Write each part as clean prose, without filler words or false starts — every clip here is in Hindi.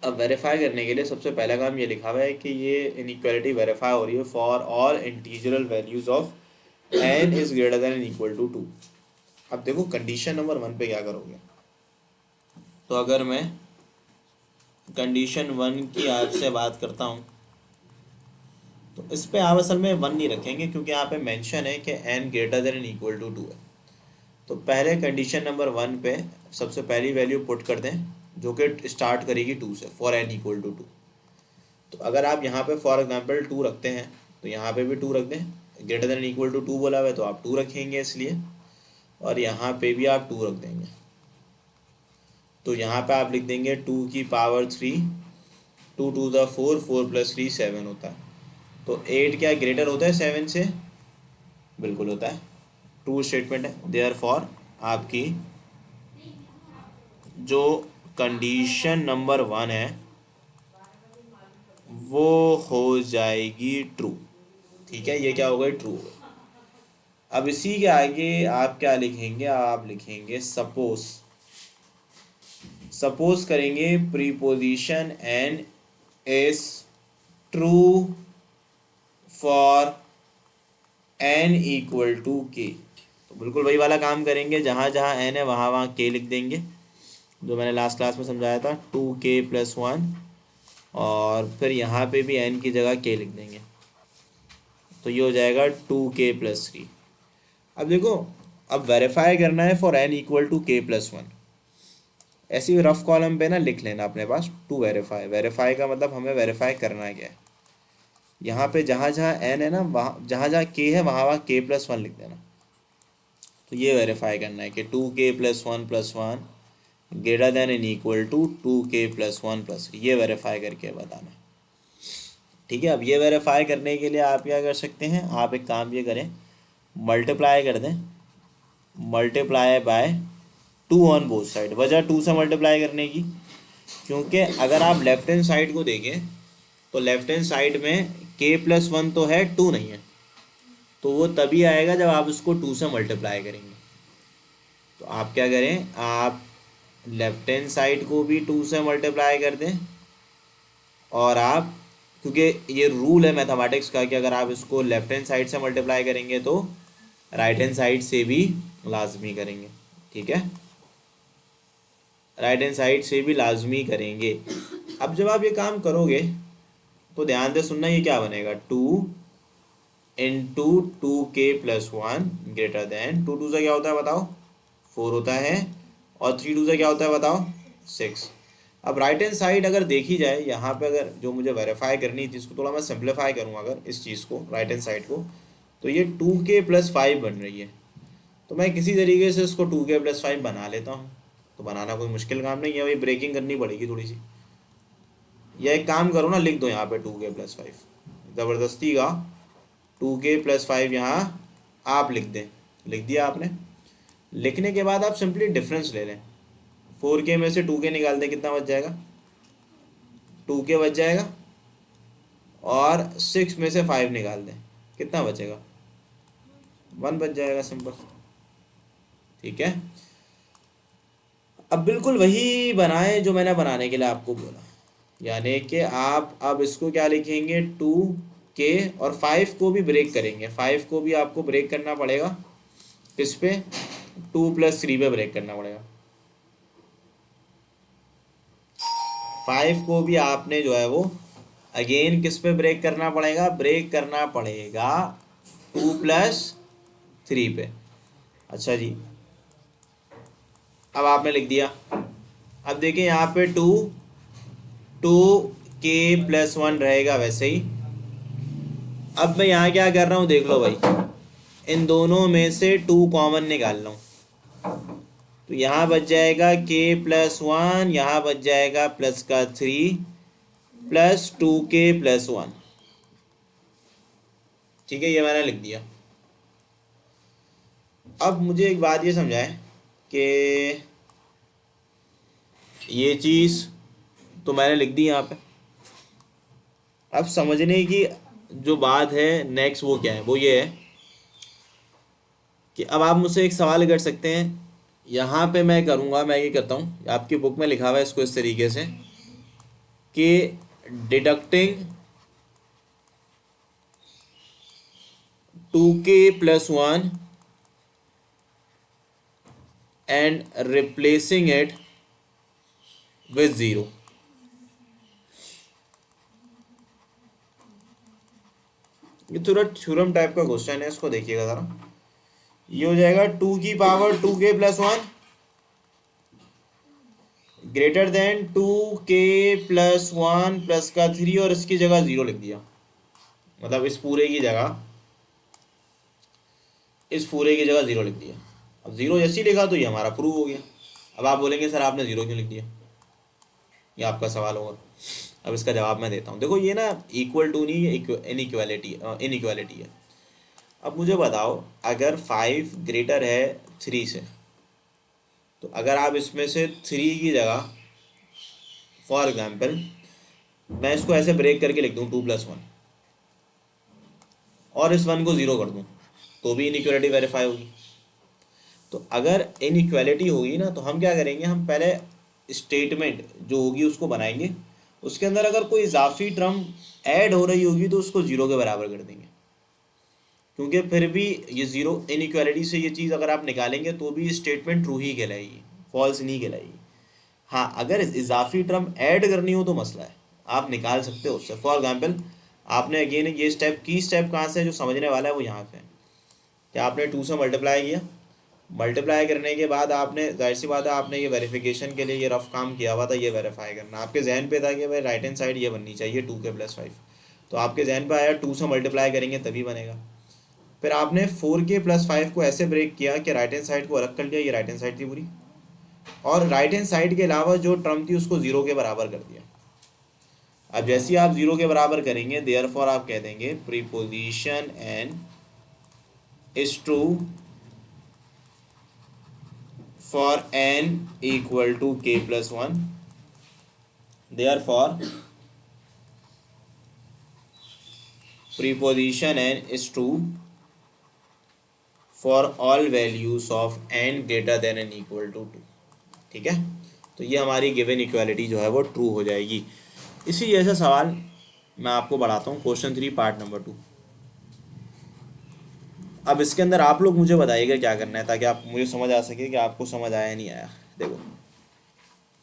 अब वेरीफाई करने के लिए सबसे पहला काम ये लिखा हुआ है कि ये इनइक्वालिटी वेरीफाई हो रही है for all integral values of N is greater than equal to 2। अब देखो कंडीशन नंबर 1 पे क्या करोगे। तो अगर मैं कंडीशन 1 की आपसे बात करता हूँ तो इस पे आप असल में 1 नहीं रखेंगे क्योंकि यहाँ पे मेंशन है कि N greater than equal to 2 है। तो पहले कंडीशन नंबर 1 पे सबसे पहली वैल्यू पुट कर दें जो कि स्टार्ट करेगी 2 से, फॉर एन इक्वल टू 2। तो अगर आप यहाँ पे फॉर एग्जांपल 2 रखते हैं तो यहाँ पे भी 2 रख दें। ग्रेटर देन इक्वल टू 2 बोला हुआ है तो आप 2 रखेंगे इसलिए, और यहाँ पे भी आप 2 रख देंगे। तो यहाँ पे आप लिख देंगे 2 की पावर 3, 2 टू ज़ा 4, 4 प्लस 3 7 होता है। तो 8 क्या ग्रेटर होता है 7 से? बिल्कुल होता है, ट्रू स्टेटमेंट है। देयरफॉर आपकी जो कंडीशन नंबर 1 है वो हो जाएगी ट्रू। ठीक है, ये क्या हो गई? ट्रू। अब इसी के आगे आप क्या लिखेंगे? आप लिखेंगे सपोज। सपोज करेंगे preposition N is true for N equal to K. तो बिल्कुल वही वाला काम करेंगे, जहाँ जहाँ एन है वहाँ वहाँ के लिख देंगे, जो मैंने लास्ट क्लास में समझाया था 2k+1, और फिर यहाँ पे भी एन की जगह के लिख देंगे। तो ये हो जाएगा 2k+3। अब देखो, अब वेरीफाई करना है for N equal to k+1। ऐसे ही रफ कॉलम पे ना लिख लेना अपने पास टू वेरीफाई। वेरीफाई का मतलब हमें वेरीफाई करना क्या है। यहाँ पे जहाँ जहाँ एन है ना, वहाँ जहाँ जहाँ के है वहाँ वहाँ k+1 लिख देना। तो ये वेरीफाई करना है कि 2k+1+1 greater than N equal to 2k+1+3। ये वेरीफाई करके बताना। ठीक है, अब ये वेरीफाई करने के लिए आप क्या कर सकते हैं? आप एक काम ये करें, मल्टीप्लाई कर दें, multiply by 2 on both side. वजह 2 से मल्टीप्लाई करने की, क्योंकि अगर आप लेफ्ट हैंड साइड को देखें तो लेफ्ट हैंड साइड में k+1 तो है, 2 नहीं है। तो वो तभी आएगा जब आप उसको 2 से मल्टीप्लाई करेंगे। तो आप क्या करें, आप लेफ्ट हैंड साइड को भी 2 से मल्टीप्लाई कर दें, और आप, क्योंकि ये रूल है मैथमेटिक्स का कि अगर आप इसको लेफ्ट हैंड साइड से मल्टीप्लाई करेंगे तो राइट हैंड साइड से भी लाजमी करेंगे। ठीक है, राइट हैंड साइड से भी लाजमी करेंगे। अब जब आप ये काम करोगे तो ध्यान से सुनना, ये क्या बनेगा? 2 × 2k+1 ग्रेटर देन 2 2 से क्या होता है बताओ? 4 होता है, और 3 2 से क्या होता है बताओ? 6। अब राइट हैंड साइड अगर देखी जाए, यहाँ पे अगर जो मुझे वेरीफाई करनी थी इसको थोड़ा मैं सिंप्लीफाई करूँ अगर इस चीज़ को, राइट हैंड साइड को, तो ये 2k+5 बन रही है। तो मैं किसी तरीके से इसको 2k+5 बना लेता हूँ। तो बनाना कोई मुश्किल काम नहीं है, वही ब्रेकिंग करनी पड़ेगी थोड़ी सी। या एक काम करो ना, लिख दो यहाँ पे 2k+5, ज़बरदस्ती का 2k+5 यहाँ आप लिख दें। लिख दिया आपने। लिखने के बाद आप सिंपली डिफरेंस ले लें। 4k में से 2k निकाल दें, कितना बच जाएगा? 2k बच जाएगा, और 6 में से 5 निकाल दें, कितना बचेगा? 1 बच जाएगा, सिंपल। ठीक है, अब बिल्कुल वही बनाएं जो मैंने बनाने के लिए आपको बोला, यानी कि आप अब इसको क्या लिखेंगे? 2k, और 5 को भी ब्रेक करेंगे। 5 को भी आपको ब्रेक करना पड़ेगा, किस पे? 2+3 पे ब्रेक करना पड़ेगा। 5 को भी आपने जो है वो अगेन किस पे ब्रेक करना पड़ेगा? ब्रेक करना पड़ेगा 2+3 पे। अच्छा जी, अब आपने लिख दिया। अब देखिए यहाँ पे 2k+1 रहेगा वैसे ही। अब मैं यहाँ क्या कर रहा हूँ देख लो भाई, इन दोनों में से 2 कॉमन निकाल रहा हूँ। तो यहाँ बच जाएगा k+1, यहाँ बच जाएगा प्लस का 3 प्लस 2k+1। ठीक है, ये मैंने लिख दिया। अब मुझे एक बात ये समझाएं कि ये चीज़ तो मैंने लिख दी यहाँ पे। अब समझने की जो बात है नेक्स्ट वो क्या है? वो ये है कि अब आप मुझसे एक सवाल कर सकते हैं। यहाँ पे मैं करूँगा, मैं ये करता हूँ, आपकी बुक में लिखा हुआ है इसको इस तरीके से के deducting 2k+1 and replacing it with 0। ये थोड़ा थ्योरम टाइप का क्वेश्चन है, इसको देखिएगा जरा। ये हो जाएगा 2k+2k+1 greater than 2k+1 plus का 3 और इसकी जगह 0 लिख दिया। मतलब इस पूरे की जगह 0 लिख दिया। अब 0 जैसे ही लिखा तो ये हमारा प्रूव हो गया। अब आप बोलेंगे सर आपने 0 क्यों लिख दिया, ये आपका सवाल होगा। अब इसका जवाब मैं देता हूँ। देखो ये ना इक्वल टू नहीं, इनइक्वालिटी है। अब मुझे बताओ, अगर 5 ग्रेटर है 3 से, तो अगर आप इसमें से 3 की जगह फॉर एग्जाम्पल मैं इसको ऐसे ब्रेक करके लिख दूँ 2+1 और इस 1 को 0 कर दूँ, तो भी इनइक्वालिटी वेरीफाई होगी। तो अगर इनइक्वालिटी होगी ना, तो हम क्या करेंगे, हम पहले स्टेटमेंट जो होगी उसको बनाएंगे, उसके अंदर अगर कोई इजाफी टर्म ऐड हो रही होगी तो उसको 0 के बराबर कर देंगे, क्योंकि फिर भी ये 0 इनइक्वालिटी से ये चीज़ अगर आप निकालेंगे तो भी स्टेटमेंट ट्रू ही कहलाएगी, फॉल्स नहीं कहलाएगी। हाँ, अगर इजाफी टर्म ऐड करनी हो तो मसला है, आप निकाल सकते हो उससे। फॉर एग्जाम्पल आपने अगेन ये स्टेप कहाँ से है, जो समझने वाला है वो यहाँ पे है कि आपने 2 से मल्टीप्लाई किया, मल्टीप्लाई करने के बाद आपने, जाहिर सी बात है, आपने ये वेरिफिकेशन के लिए ये रफ काम किया हुआ था, ये वेरीफाई करना आपके जहन पे था कि भाई राइट हैंड साइड ये बननी चाहिए 2k+5, तो आपके जहन पे आया 2 से मल्टीप्लाई करेंगे तभी बनेगा। फिर आपने 4k+5 को ऐसे ब्रेक किया कि राइट हैंड साइड को अलग कर लिया, ये राइट हैंड साइड थी पूरी, और राइट हैंड साइड के अलावा जो टर्म थी उसको 0 के बराबर कर दिया। अब जैसे ही आप 0 के बराबर करेंगे, देयरफॉर आप कह देंगे preposition N is true for n equal to k+1, therefore preposition n is true for all values of n greater than n equal to 2। ठीक है, तो ये हमारी गिवन इक्वालिटी जो है वो ट्रू हो जाएगी। इसी जैसा सवाल मैं आपको बढ़ाता हूँ, क्वेश्चन 3 पार्ट नंबर 2। अब इसके अंदर आप लोग मुझे बताइएगा क्या करना है, ताकि आप मुझे समझ आ सके कि आपको समझ आया नहीं आया। देखो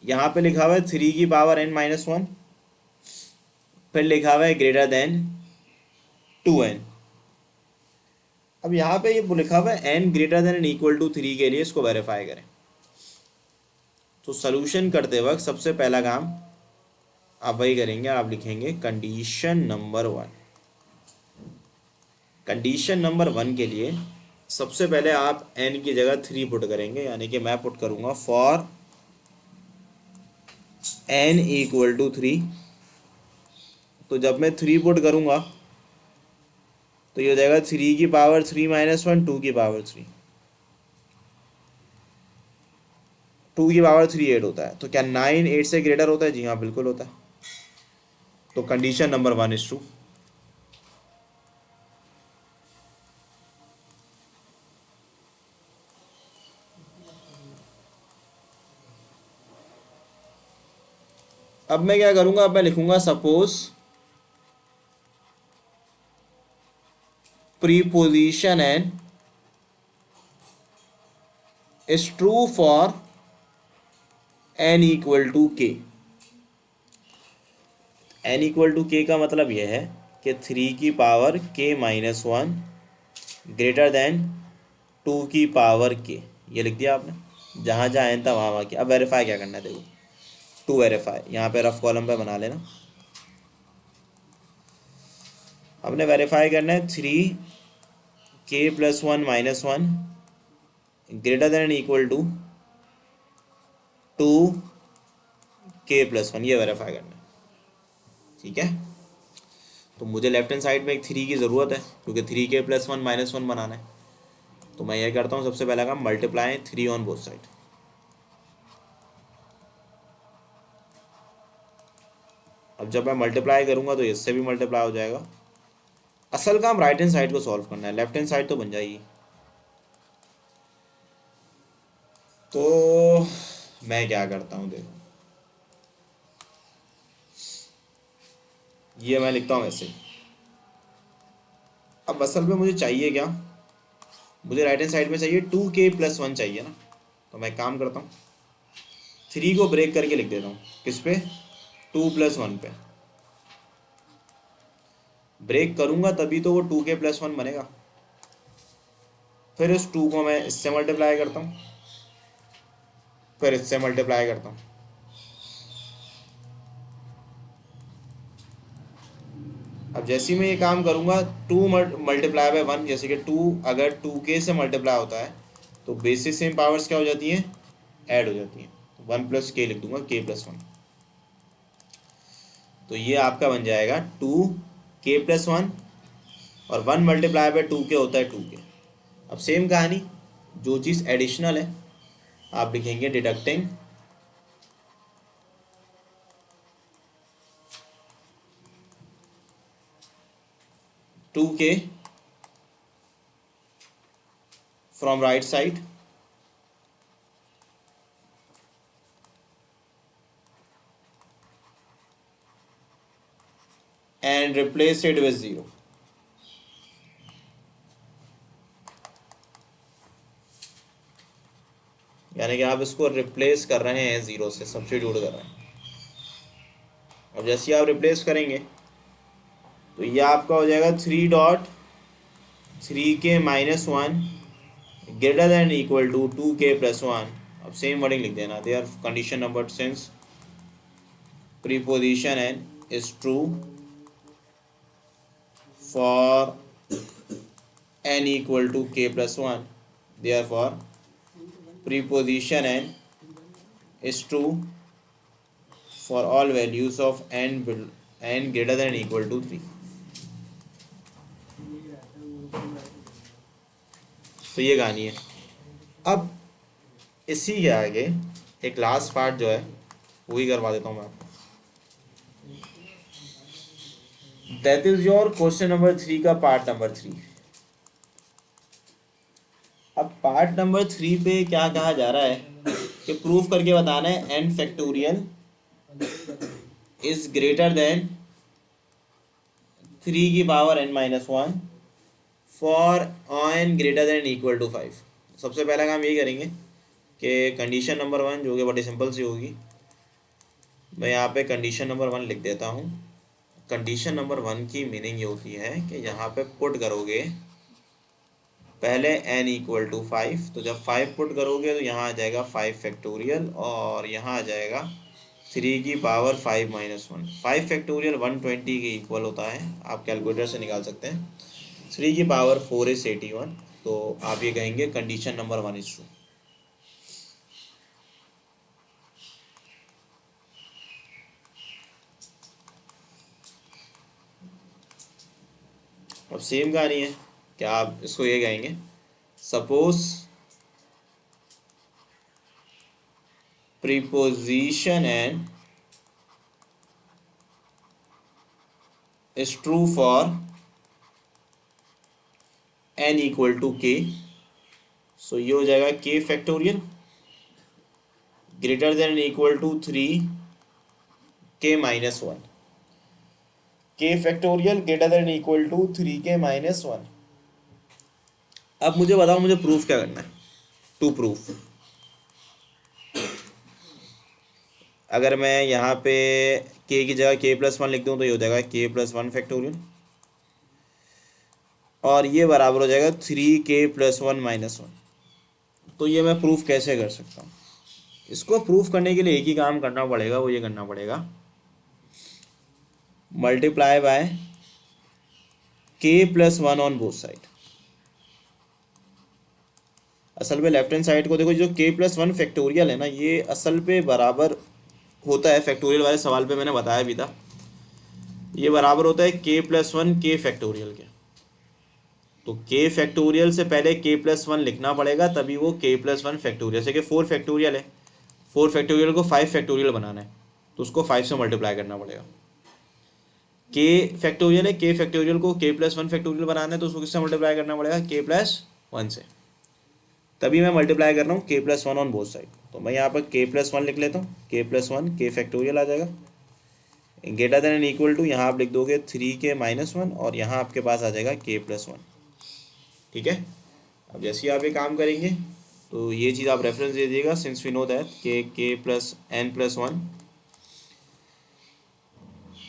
यहाँ पे लिखा हुआ है 3n-1, फिर लिखा हुआ है ग्रेटर देन 2n। अब यहाँ पे ये लिखा हुआ है n greater than equal to 3 के लिए इसको वेरीफाई करें। तो सॉल्यूशन करते वक्त सबसे पहला काम आप वही करेंगे, आप लिखेंगे कंडीशन नंबर 1। कंडीशन नंबर 1 के लिए सबसे पहले आप n की जगह 3 पुट करेंगे, यानी कि मैं पुट करूँगा फॉर n इक्वल टू 3। तो जब मैं 3 पुट करूँगा तो ये हो जाएगा 3 की पावर 3-1, 2 की पावर 3, 2 की पावर 3 8 होता है। तो क्या 9 8 से ग्रेटर होता है? जी हाँ, बिल्कुल होता है। तो कंडीशन नंबर 1 इज ट्रू। अब मैं क्या करूंगा, अब मैं लिखूंगा suppose preposition N is true for n equal to K. n equal to K का मतलब यह है कि 3 की पावर k-1 ग्रेटर देन 2 की पावर k। ये लिख दिया आपने, जहाँ जहाँ n था वहाँ वहाँ की। अब वेरीफाई क्या करना है, देखो टू वेरीफाई यहाँ पे रफ कॉलम पे बना लेना। हमने वेरीफाई करना है 3k+1-1 greater than equal to 2k+1, ये वेरीफाई करना है। ठीक है, तो मुझे लेफ्ट हैंड साइड में एक 3 की ज़रूरत है, क्योंकि 3k+1-1 बनाना है। तो मैं ये करता हूँ, सबसे पहला काम मल्टीप्लाई 3 ऑन बोथ साइड। अब जब मैं मल्टीप्लाई करूँगा तो इससे भी मल्टीप्लाई हो जाएगा। असल काम राइट हैंड साइड को सॉल्व करना है, लेफ्ट हैंड साइड तो बन जाएगी। तो मैं क्या करता हूँ, देखो ये मैं लिखता हूँ ऐसे। अब असल में मुझे चाहिए क्या, मुझे राइट हैंड साइड में चाहिए 2k+1 चाहिए ना। तो मैं काम करता हूँ, 3 को ब्रेक करके लिख देता हूँ। किस पे? 2+1 पे। ब्रेक करूँगा तभी तो वो 2k+1 बनेगा। फिर इस 2 को मैं इससे मल्टीप्लाई करता हूँ, फिर इससे मल्टीप्लाई करता हूँ। अब जैसे ही मैं ये काम करूँगा, 2 मल्टीप्लाई बाय 1, जैसे कि 2 अगर 2k से मल्टीप्लाई होता है तो बेसिस सेम पावर्स क्या हो जाती हैं, ऐड हो जाती हैं। 1+k लिख दूंगा, k+1। तो ये आपका बन जाएगा 2k+1, और 1 मल्टीप्लाई बाय 2k होता है 2k। अब सेम कहानी, जो चीज़ एडिशनल है आप लिखेंगे deducting 2k from right side and replace it with 0। यानी कि आप इसको रिप्लेस कर रहे हैं 0 से, सब्स्टिट्यूट कर रहे हैं। अब जैसे ही आप रिप्लेस करेंगे तो ये आपका हो जाएगा 3.3k-1 greater than equal to 2k+1। अब सेम वर्डिंग लिख देना, there condition number since preposition N is true for n equal to k+1, therefore preposition n is true for all values of n greater than or equal to 3। तो ये कहानी है। अब इसी के आगे एक लास्ट पार्ट जो है वही करवा देता हूँ मैं आपको। That is your question number 3 का पार्ट नंबर 3। अब पार्ट नंबर 3 पे क्या कहा जा रहा है कि प्रूफ करके बताना है n factorial is greater than 3n-1 for n greater than equal to 5। सबसे पहला काम यही करेंगे कि कंडीशन नंबर 1 जो कि बड़ी सिंपल सी होगी, मैं यहाँ पे कंडीशन नंबर 1 लिख देता हूँ। कंडीशन नंबर 1 की मीनिंग ये होती है कि यहाँ पे पुट करोगे पहले n इक्वल टू 5, तो जब 5 पुट करोगे तो यहाँ आ जाएगा 5 फैक्टोरियल, और यहाँ आ जाएगा 3 की पावर 5-1। 5 फैक्टोरियल 120 के इक्वल होता है, आप कैलकुलेटर से निकाल सकते हैं। 3 की पावर 4 इज 81। तो आप ये कहेंगे कंडीशन नंबर 1 इज ट्रू। अब सेम कहानी है, क्या आप इसको ये कहेंगे, suppose preposition N is true for n equal to k। So ये हो जाएगा k factorial greater than equal to 3k-1। k factorial greater than equal to 3k-1। अब मुझे बताओ, मुझे प्रूफ क्या करना है। टू प्रूफ, अगर मैं यहाँ पे k की जगह k+1 लिख दूँ तो ये हो जाएगा k+1 फैक्टोरियल, और ये बराबर हो जाएगा 3k+1-1। तो ये मैं प्रूफ कैसे कर सकता हूँ। इसको प्रूफ करने के लिए एक ही काम करना पड़ेगा, वो ये करना पड़ेगा multiply by k+1 on both side. असल में लेफ्ट हैंड साइड को देखो, जो k+1 फैक्टोरियल है ना, ये असल पे बराबर होता है, फैक्टोरियल वाले सवाल पे मैंने बताया भी था, ये बराबर होता है k+1 k फैक्टोरियल के। तो k फैक्टोरियल से पहले k+1 लिखना पड़ेगा, तभी वो k+1 फैक्टोरियल से, कि 4 फैक्टोरियल है, 4 फैक्टोरियल को 5 फैक्टोरियल बनाना है तो उसको 5 से मल्टीप्लाई करना पड़ेगा। k फैक्टोरियल है, k फैक्टोरियल को k+1 फैक्टोरियल बनाना है तो उसको किससे मल्टीप्लाई करना पड़ेगा, k+1 से। तभी मैं मल्टीप्लाई कर रहा हूँ k+1 ऑन बोथ साइड। तो मैं यहाँ पर k+1 लिख लेता हूँ, k+1 k फैक्टोरियल आ जाएगा greater than and equal to, यहाँ आप लिख दोगे 3k-1 और यहाँ आपके पास आ जाएगा k+1। ठीक है। अब जैसे ही आप ये काम करेंगे तो ये चीज़ आप रेफरेंस दे दीजिएगा, since we know that k+n+1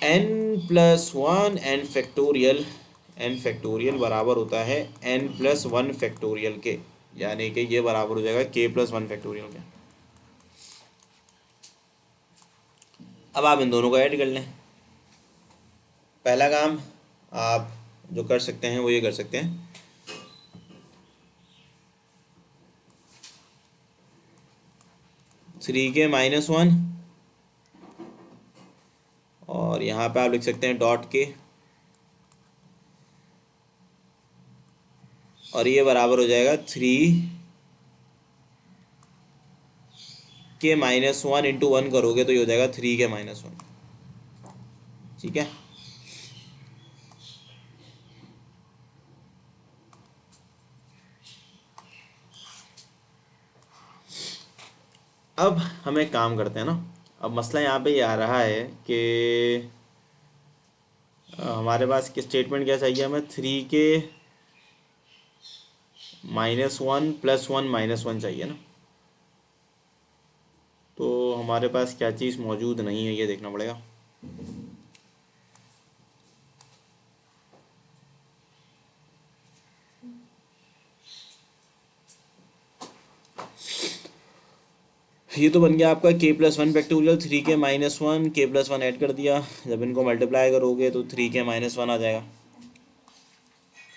n+1 n factorial बराबर होता है n+1 के, यानी कि ये बराबर हो जाएगा k+1 के। अब आप इन दोनों को ऐड कर लें। पहला काम आप जो कर सकते हैं वो ये कर सकते हैं, 3k-1 और यहाँ पे आप लिख सकते हैं डॉट के, और ये बराबर हो जाएगा 3k-1 इंटू 1 करोगे तो ये हो जाएगा 3k-1। ठीक है। अब हम एक काम करते हैं ना, अब मसला यहाँ पे ये आ रहा है कि हमारे पास स्टेटमेंट क्या चाहिए हमें, 3k-1 +1 चाहिए ना। तो हमारे पास क्या चीज़ मौजूद नहीं है ये देखना पड़ेगा। ये तो बन गया आपका k+1 factorial, 3k-1 k+1 add कर दिया, जब इनको मल्टीप्लाई करोगे तो 3k-1 आ जाएगा।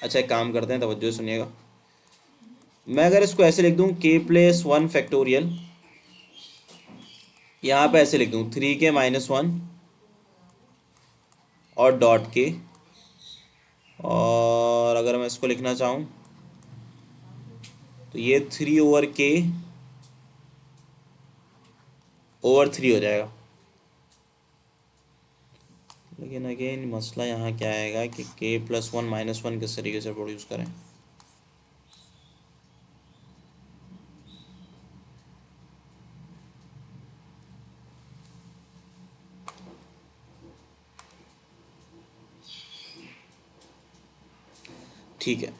अच्छा एक काम करते हैं, तवज्जो से सुनिएगा। मैं अगर इसको ऐसे लिख दूँ k+1 फैक्टोरियल, यहाँ पे ऐसे लिख दूँ 3k-1 और डॉट के, और अगर मैं इसको लिखना चाहूँ तो ये 3/k/3 हो जाएगा। लेकिन अगेन मसला यहाँ क्या आएगा कि k+1 - 1 किस तरीके से प्रोड्यूस करें। ठीक है,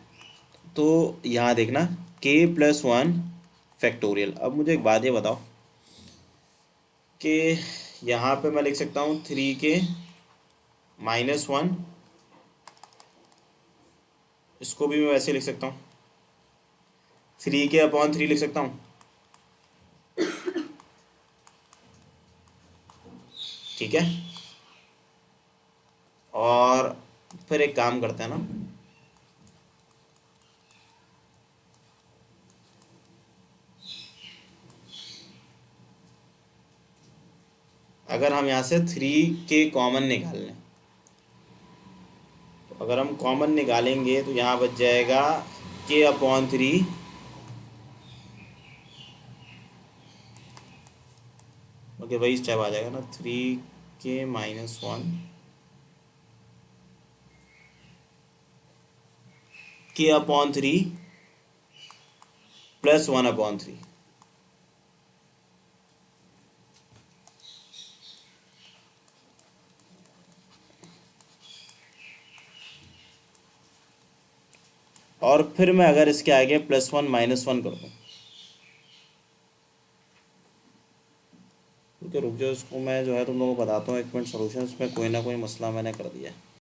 तो यहाँ देखना k+1 फैक्टोरियल। अब मुझे एक बात ये बताओ कि यहाँ पे मैं लिख सकता हूँ 3k-1, इसको भी मैं वैसे लिख सकता हूँ, 3k/3 लिख सकता हूँ। ठीक है। और फिर एक काम करते हैं ना, अगर हम यहाँ से 3k कॉमन निकाल लें, तो अगर हम कॉमन निकालेंगे तो यहाँ बच जाएगा k/3, ओके वही स्टेप आ जाएगा ना, 3k-1 k/3 +1/3। और फिर मैं अगर इसके आगे +1 - 1 कर दूँ, ठीक है रुक जाओ, इसको मैं जो है तुम लोगों को बताता हूँ एक मिनट, सोल्यूशन में कोई ना कोई मसला मैंने कर दिया है।